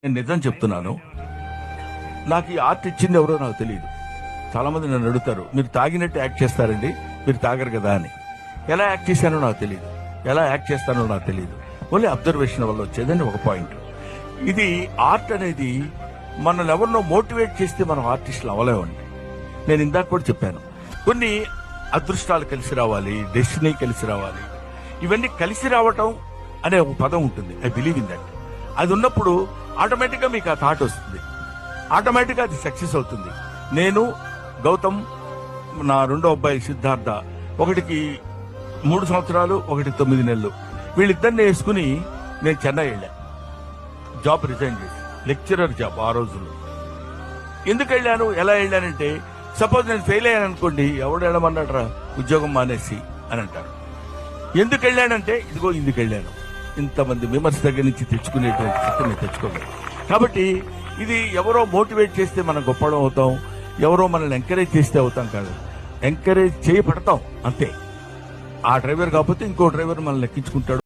నేను నిజం చెప్తున్నాను. నాకు ఈ ఆర్ట్ ఇచ్చింది ఎవరో నాకు తెలియదు. చాలా మంది నన్ను అడుగుతారు, మీరు తాగినట్టు యాక్ట్ చేస్తారండి, మీరు తాగరు కదా అని. ఎలా యాక్ట్ చేశానో నాకు తెలియదు, ఎలా యాక్ట్ చేస్తానో నాకు తెలియదు. ఓన్లీ అబ్జర్వేషన్ వల్ల వచ్చేదని ఒక పాయింట్. ఇది ఆర్ట్ అనేది మనల్ని ఎవరినో మోటివేట్ చేస్తే మనం ఆర్టిస్టులు అవ్వలేమండి. నేను ఇందాక కూడా చెప్పాను, కొన్ని అదృష్టాలు కలిసి రావాలి, డెస్టినీ కలిసి రావాలి. ఇవన్నీ కలిసి రావటం అనే ఒక పదం ఉంటుంది. I believe in that. అది ఉన్నప్పుడు ఆటోమేటిక్గా మీకు ఆ థాట్ వస్తుంది, ఆటోమేటిక్గా అది సక్సెస్ అవుతుంది. నేను గౌతమ్, నా రెండో అబ్బాయి సిద్ధార్థ, ఒకటికి 3 సంవత్సరాలు, ఒకటి 9 నెలలు, వీళ్ళిద్దరిని వేసుకుని నేను చెన్నై వెళ్ళా. జాబ్ రిజైన్ చేసి, లెక్చరర్ జాబ్ ఆ రోజుల్లో. ఎందుకు వెళ్ళాను, ఎలా వెళ్ళానంటే, సపోజ్ నేను ఫెయిల్ అయ్యాను అనుకోండి, ఎవడు వెళ్ళమన్నాడరా ఉద్యోగం మానేసి అని అంటారు. ఎందుకు వెళ్ళానంటే, ఇదిగో ఇందుకు వెళ్ళాను. ఇంతమంది విమర్శ దగ్గర నుంచి తెచ్చుకునేటువంటి శక్తి నేను తెచ్చుకోగలను. కాబట్టి ఇది ఎవరో మోటివేట్ చేస్తే మనం గొప్పడం అవుతాం, ఎవరో మనల్ని ఎంకరేజ్ చేస్తే అవుతాం కాదు. ఎంకరేజ్ చేయబడతాం అంతే. ఆ డ్రైవర్ కాకపోతే ఇంకో డ్రైవర్ మనల్ని ఎక్కించుకుంటాడు.